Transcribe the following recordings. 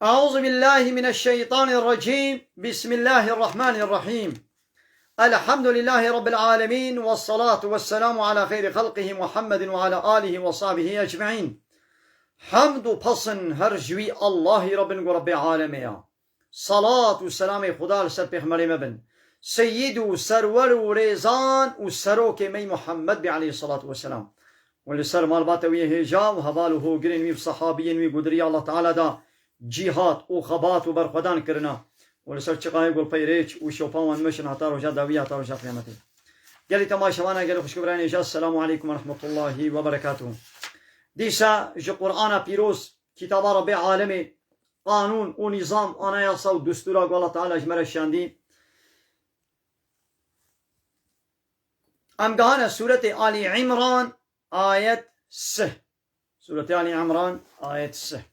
أعوذ بالله من الشيطان الرجيم. بسم الله الرحمن الرحيم. الحمد لله رب العالمين، والصلاة والسلام على خير خلقه محمد وعلى آله وصحبه أجمعين. حمد و پسن هر جوی الله رب العالمين. صلاة و سلام خدا لسر پیغمبر مبن سيد و سرور و ريزان و سروك مي محمد عليه الصلاة والسلام، ولسر مالباتوية هجا و هبالو هو گرين وي صحابيين وي قدرية الله تعالى دا جهاد و خبات و برخدان کرنا، ولسر چقای گل پیریچ و شوپاوان مشن هتا روجا داوی هتا روجا قیامتی. گلی تماشاوانا گلی خوشگبران اجاز. السلام عليكم ورحمة الله وبركاته. دیسا جو قرآن پیروز کتاب رب عالمی قانون و نظام آنایاسا و دستورا الله تعالى جمره شاندی. امگهان سورة آل عمران آية 3. سورة آل عمران آية 3.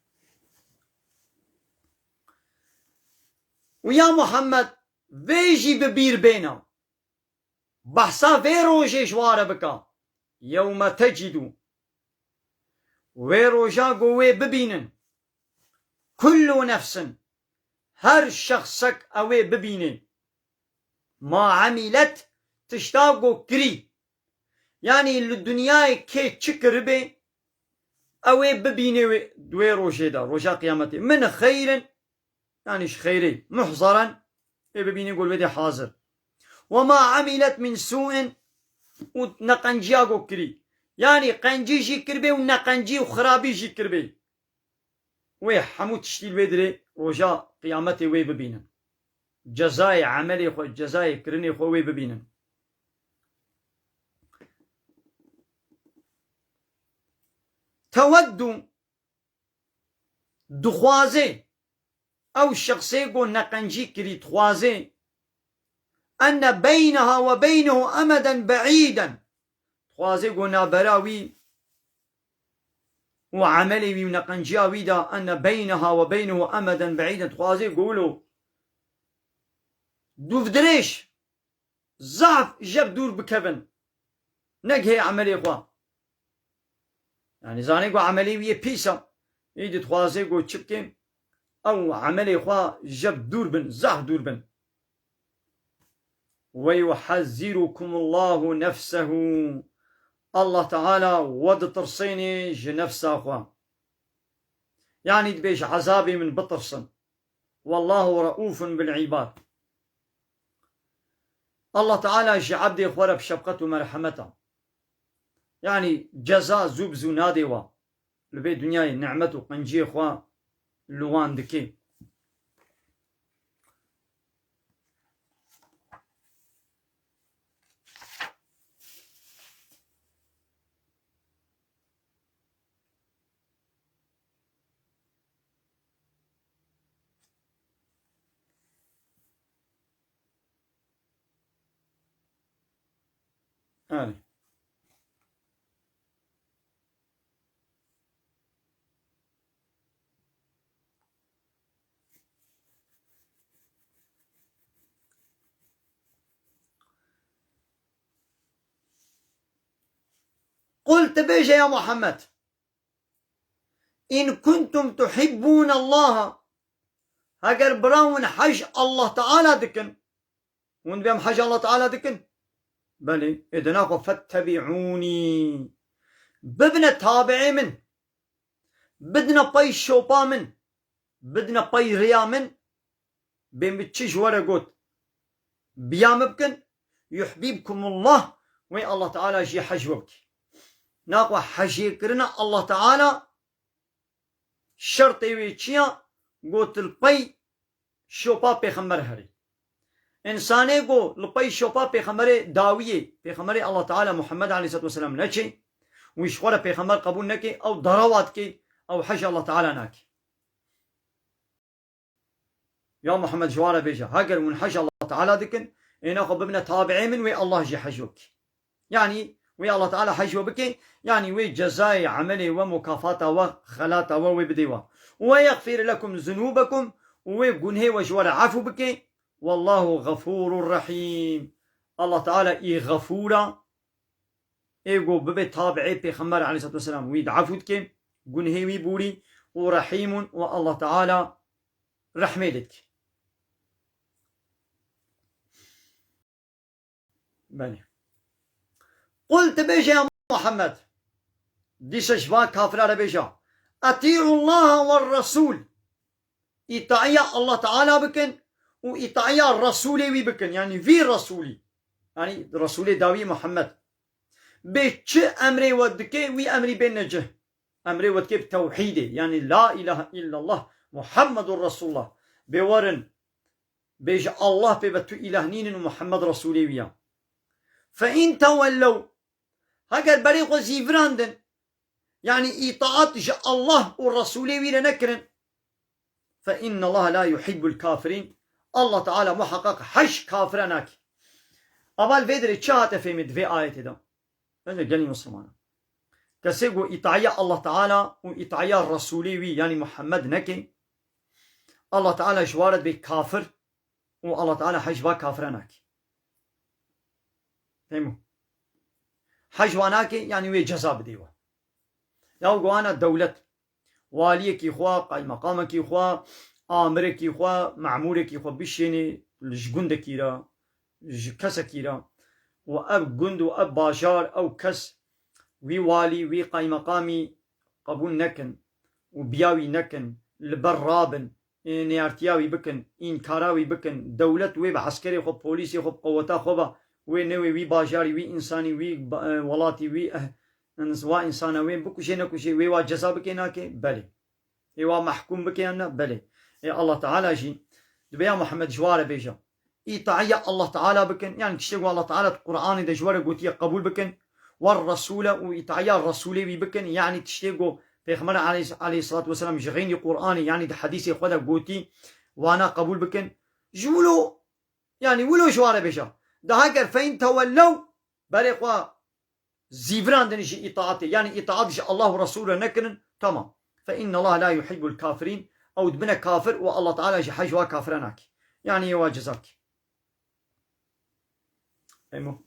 ويا محمد ويجي ببير بينا بحثا في روجي جوار بكا يوم تجدو ويروجا قوي ببينن كل نفس هر شخصك اوي ببينن ما عملت تشتاقو كري، يعني الدنيا كي تشكر بي اوي ببيني دوي روجي دا روجا قيامتي من خير، يعني خيري محضرا ببيني يقول بدي حاضر، وما عملت من سوء ونقنجياقو كري، يعني قنجي جي كربي ونقنجي وخرابي جي كربي وي حمود تشتيل ويدري رجاء قيامتي وي ببينا جزاي عملي خو جزاي كرني خو وي ببينا. تود دخوازي او الشخصي قو نقنجي كري تخوازي ان بينها وبينه امدا بعيدا، خوازي قو نابراوي وعملي وي نقنجياوي دا ان بينها وبينه امدا بعيدا، خوازي قولو دوف دريش ضعف جب دور بكبن نقهي عملي خوا، يعني زاني قو عملي وي بيسا يدي خوازي قو تشبكين او عملي خوا جب دور بن ضعف دور بن. ويحذركم الله نفسه، الله تعالى ود ترصيني جنفس أخوة، يعني تبيش عذابي من بطرسن، والله رؤوف بالعباد. الله تعالى جي عبدي خوره بشفقته ومرحمته، يعني جزاء زوب زونادي وا لبي دنياي نعمته قنجي اخوة لوان دكي. قلت بيجا يا محمد إن كنتم تحبون الله، هاجر براون حج الله تعالى دكن وين بيام حج الله تعالى دكن بلي إذناكو فاتبعوني، بدنا تابعي من بدنا باي شوبا من بدنا باي ريا من بين بتشيش ورا قوت بيام بكن يحببكم الله وين الله تعالى جي حج وبكي ناقوا حجي كرنا الله تعالى شرطي ويتشيا قوت البي شوبا بيخمر هري انساني قو لبي شوبا بيخمر داوية بيخمر الله تعالى محمد عليه الصلاة والسلام نكي ويشخورا بيخمر قبول نكي او ضروات كي او حج الله تعالى ناكي. يا محمد جوارا بيجا هاجر من حج الله تعالى دكن إنه ببنا تابعي من وي الله جي حجوك، يعني وي الله تعالى حجو بك، يعني وي جزاي عملي ومكافاته وخلاته وبديوا ويغفر لكم ذنوبكم وي قنهي وجوار عفو بك، والله غفور رحيم. الله تعالى اي غفورا ايقو ببي تابعي بيخمر عليه الصلاة والسلام ويد عفو بك قنهي وي بوري ورحيم، والله تعالى رحميلك بني قلت بيجا يا محمد ديش شفاك كافر بيجا أطيعوا الله والرسول إطاعة الله تعالى بكن وإطاعة الرسول بكن يعني في رسولي يعني رسول داوي محمد بيتش أمري ودكي وي أمري بينجه أمري ودكي بتوحيدي يعني لا إله إلا الله محمد رسول الله بورن بيج الله بيبتو إلهنين ومحمد رسولي ويا فإن تولوا هكذا بريق زيفراندن يعني إطاعت الله والرسولي ويا نكرن فإن الله لا يحب الكافرين الله تعالى محقق حش كافرناك أول فيدري تشاهد في مدفي آية ده أنا جاني مسلمان كسيقو إطاعية الله تعالى وإطاعية الرسولي وي يعني محمد نكي الله تعالى جوارد بكافر والله تعالى حجبا كافرناك فهموا حجواناك يعني وي جزاب ديوه ياو قوانا دولة واليك إخوة قايد مقامك إخوة آمرك إخوة معمورك إخوة بشيني لجندك إيرا كسك إيرا وأب جند وأب باشار أو كس وي والي وي قايد مقامي قبول نكن وبياوي نكن لبرابن نيارتياوي بكن إنكاراوي بكن دولة وي بعسكري خو بوليسي خو قوتا خوبا وي نوي وي باشاري وي إنساني وي ولاتي وي وا إنسانا وين بكوشي نكوشي وي وا جزا بكيناكي بلي وا محكوم بكينا بلي الله تعالى جي دبيا محمد جوار بيجا إطاعية الله تعالى بكن يعني تشتغل الله تعالى القرآن ده جوار قوتي قبول بكن والرسول وإطاعية الرسولي بكن يعني تشتغل پیغمبر عليه الصلاة والسلام جغيني قرآني يعني ده حديثي خدا قوتي وانا قبول بكن جولو يعني ولو جوار بيجا ده هاجر فين تولوا بريقوا زيفران دنجي إطاعته يعني إطاعته الله ورسوله نكرن تمام فإن الله لا يحب الكافرين أو دبنا كافر والله تعالى جي حجوا كافرناك يعني يواجزك فهموا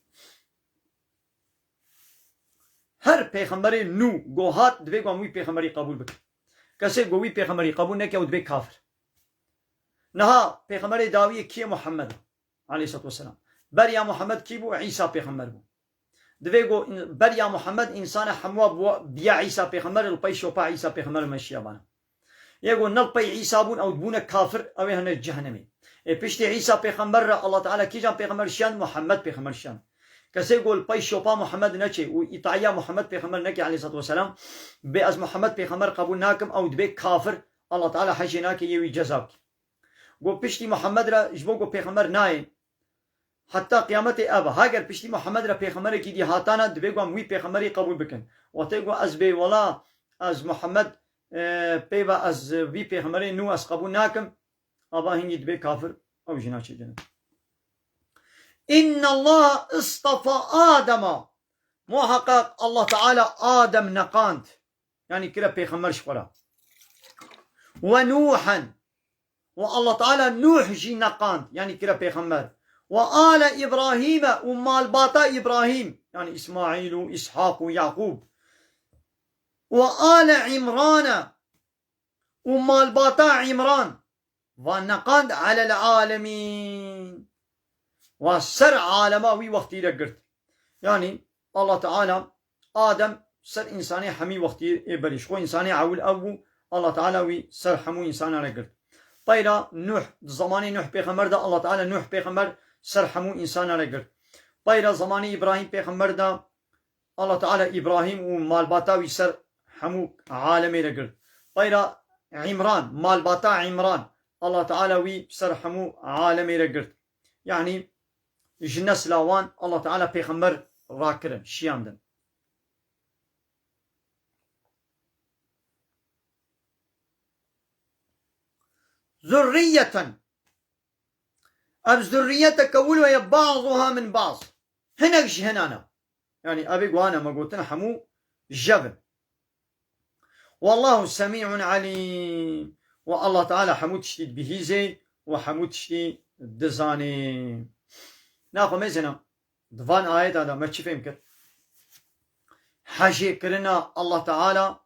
هر پیغمبری نو گوهات دوی گوی پیغمبری قبول بکن کسی گوی پیغمبری قبول نکه و دوی کافر نها پیغمبری داوی کی محمد علیه الصلاة والسلام بریا محمد کی بو عیسی پیغمبر بو دوی گو بریا محمد انسان حموا بو بیا عیسی پیغمبر الپی شوپا عیسی پیغمبر مشیا بنا یگو نل پی عیسی بون او بون کافر او هن جهنمی پشت عیسی پیغمبر الله تعالی کی جان پیغمبر شان محمد پیغمبر شان کسی يقول باي شوبا محمد نكي وإطاعية محمد بيغمبر نكي عليه الصلاة والسلام بأز محمد بيغمبر قبول ناكم أو دبي كافر الله تعالى حجي ناكي يوي جزاك قو بشتي محمد را جبو قو بيغمبر ناي حتى قيامتي أبا هاگر بشتي محمد را بيغمبر كي دي هاتانا دبي قو موي بيغمبري قبول بكن واتي قو از بي ولا از محمد بيبا از وي بيغمبري نو از قبول ناكم أبا هنجي دبي كافر أو جناكي جنب إن الله اصطفى آدم محقق الله تعالى آدم نقاند يعني كده بيغمبر شقرا ونوحا والله تعالى نوح جي نقاند يعني كده بيغمبر وآل إبراهيم ومال باتا إبراهيم يعني إسماعيل وإسحاق ويعقوب وآل عمران ومال باتا عمران ونقاند على العالمين وسر عالماوي وقتي لقرت يعني الله تعالى آدم سر إنساني حمي وقتي إبليش خو إنساني عول أبو الله تعالى وي سر حمو إنسانا لقرت طيرا نوح زماني نوح بيغمبر ده الله تعالى نوح بيغمبر سر حمو إنسانا لقرت طيرا زماني إبراهيم بيغمبر ده الله تعالى إبراهيم ومال باتاوي سر حمو عالمي لقرت طيرا عمران مال باتا عمران الله تعالى وي سر حمو عالمي لقرت يعني جنس لاوان الله تعالى بيغمبر راكرن شياندن ذرية أب ذرية كول وهي بعضها من بعض هناك هنانا يعني أبي قوانا ما قلتنا حمو جبل والله سميع عليم والله تعالى حمو تشتيد بهيزي وحمو تشتيد دزاني ناخو مزنا دفان آيات هذا ما تشي فهم كر حاجي كرنا الله تعالى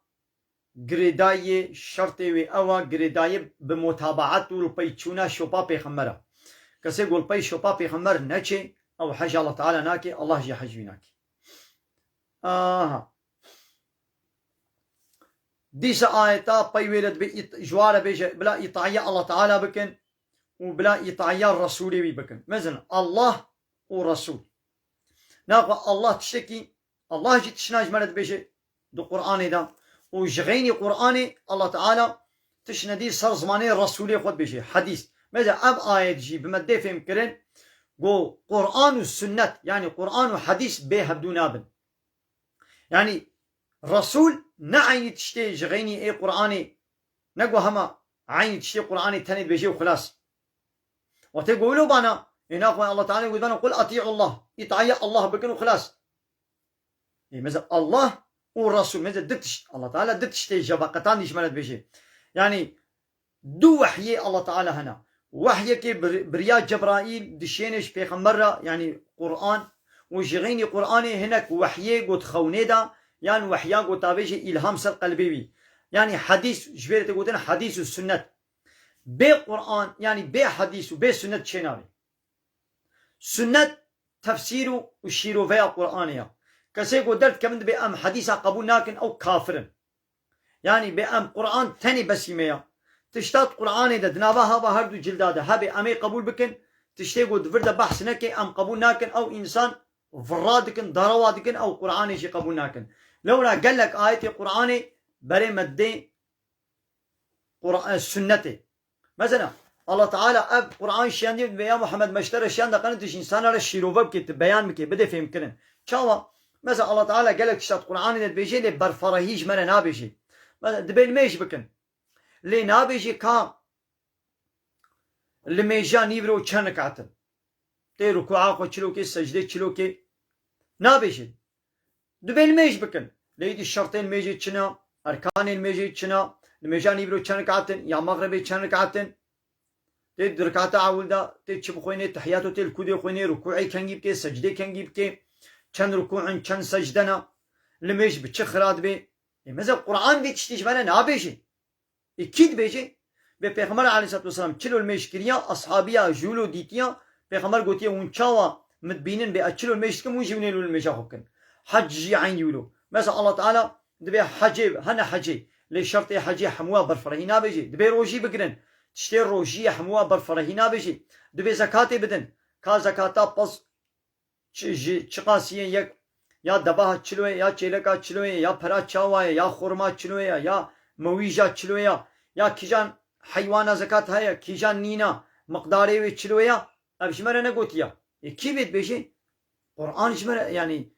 گریدای شرطی و اوا گریدای بمتابعت و پیچونا شوپا پیغمبره کسی گل پی شوپا پیغمبر نچه او حج الله تعالی ناکی الله جی حج ناکی ديس آيتا بيولد بجوار بيجي بلا إطاعية الله تعالى بكن وبلا إطاعية الرسول بكن مثلا الله ورسول ناقا الله تشتكي الله جي تشناج مرد بيجي دو قرآن دا وجغيني قرآن الله تعالى تشندي صار زماني الرسولي خود بيجي حديث مثلا أب آية جي بمدى فهم كرن قو قرآن والسنة يعني قرآن وحديث بيها بدون أبن يعني رسول نعيني تشتي جغيني اي قرآني نقو هما عيني تشتي قرآني تاني بيجي وخلاص وتقولوا بانا هنا الله تعالى يقول بانا قل أطيعوا الله يطيع الله بكن وخلاص مثلا الله والرسول مثلا دتش الله تعالى دتشتي جبقتان ديش مالت بيجي يعني دو وحي الله تعالى هنا وحي كي بريا جبرائيل دشينش بيغمبر يعني قرآن وجغيني قرآني هناك وحي قد خونيدا يعني وحيا قطابيجي إلهام سر قلبي يعني حديث جبيرة تقولون حديث السنة بقرآن يعني بحديث وبسنة شنابي سنة تفسير وشيرو فيها قرآنية كسي قدرت كمن بأم حديثة قبول ناكن أو كافر يعني بأم قرآن تاني بسيمية تشتات قرآن دا دنابها بهردو جلداده هبي أمي قبول بكن تشتي قد فرد بحث نكي أم قبول ناكن أو إنسان فرادكن دروادكن أو قرآن شي قبول ناكن لولا قال لك آية القرآن بري مدي قرآن السنة مثلا الله تعالى أب قرآن شيان دي بيا محمد مشترى شيان دا قنتش إنسان على الشيروبة بكي بيان بكي بدي فهم كرن شاوا مثلا الله تعالى قال لك شات قرآن ده بيجي لي برفرهيج مرة نابيجي مثلا دبين ميش بكن لي نابيجي كا اللي ميجا نيبرو چنك عتن تي ركوعا خو چلو كي سجده چلو كي نابيجي دبين ميش بكن ليدي الشرطين ميجي تشنا أركان ميجي تشنا الميجان يبرو تشنا كعتن يا مغربي تشنا كعتن تيد ركعة أول دا تيد شب خويني تحياتو تيل كودي خويني ركوعي كان جيب كي سجدة كان جيب كي كان ركوع كان سجدنا الميج بتشخرات بي مثلا القرآن بيتشتيج مانا نابيجي أكيد بيجي بيغمبر عليه الصلاة والسلام تشلو الميج كريا أصحابيا جولو ديتيا بيغمبر قوتيا ونشاوا متبينين بأتشلو الميج كم ويجيبني الميج أخوكن حج عين يولو مثلا الله تعالى دبي حجي هنا حجي لشرط حجي حموا برفرهينا بيجي دبي روجي بقرن تشتري روجي حموا برفرهينا بيجي دبي زكاة بدن كا زكاة بس چقاسيين يك يا دباه چلوه يا چيلكا چلوه يا پرا چاوه يا خورما چلوه يا مويجا چلوه يا كيجان حيوانا زكاة هيا كيجان نينا مقداري چلوه ابشمره نگوتيا كي بيت بيجي قرآن شمره يعني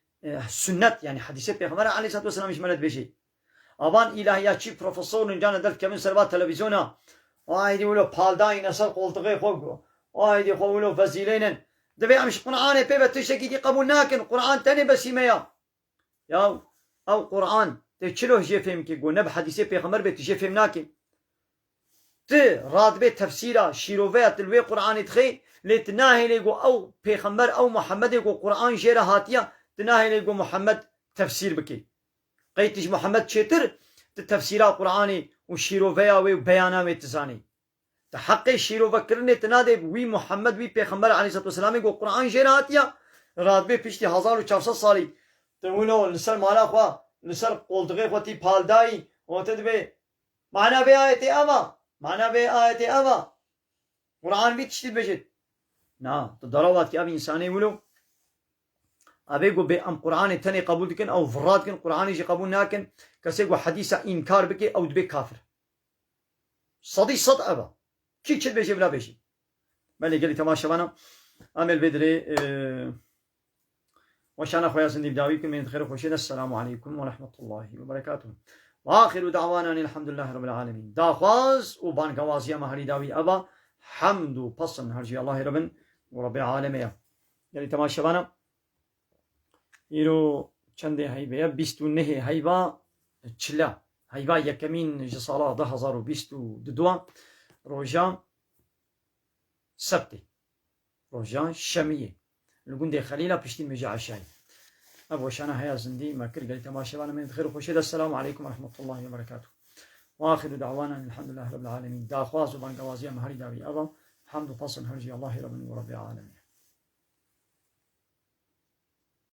سنت يعني حديث پیغمبر عليه الصلاة والسلام شمالت بيجي أبان إلهياتشي بروفيسور نجانا درت كمين سربات تلفزيونا وايدي ولو بالداي نصر قولتغي خوكو وايدي خو ولو فزيلين دبي عمش قرآن بيبا تشتكي دي قبول ناكن قرآن تاني بس يميا يا أو قرآن تشلوه جيفهم كي قو نب حديث پیغمبر بيت جيفهم ناكن ت راد بيت تفسيرا شيروفيات الوي قرآن تخي لتناهي ليقو أو پیغمبر أو محمد يقو قرآن جيرا هاتيا تناهي ليقو محمد تفسير بكي قيتش محمد شتر تفسيرا قرآني وشيروفيا وبيانا وتزاني تحقي شيروفا كرني تنادي وي محمد وي پیغمبر عليه الصلاة والسلام يقو قرآن جيرا هاتيا راد بي پشتي 1400 سالي تقولوا لسر مالا خوا لسر قولتغي خوتي بالداي وتدبي معنا بآيتي أما معنا بآيتي أما قرآن بي تشتي بجد نا تضروات كي أبي إنساني ولو أبي يقول بأم قرآن تاني قبول دكن أو فراد كن قرآن يجي قبول ناكن كسيقوا حديثة إنكار بكي أو دبي كافر صدي صد أبا كي تشد بيجي بلا بيجي مالي قال لي تماشى وانا أمل بدري وشانا خويا سندي بداويكم من خير وخشينا السلام عليكم ورحمة الله وبركاته وآخر دعوانا الحمد لله رب العالمين داخواز وبان قوازيا مهري داوي أبا حمد وبصن هرجي الله ربن ورب العالمين يعني تماشى وانا يرو چنده هيبه 29 هيبه چلا هيبه يكمين جصالا 2022 روجان سبتي روجان شمية لقون خليلة بشتين مجا عشاي أبو شانا هيا زندي ما كر قال تماشى وانا من خير وخشيد السلام عليكم ورحمة الله وبركاته وآخر دعوانا الحمد لله رب العالمين. دا خواز و بانگوازی هم هری داوی اوام. حمد و پسن هرجی الله رب العالمين.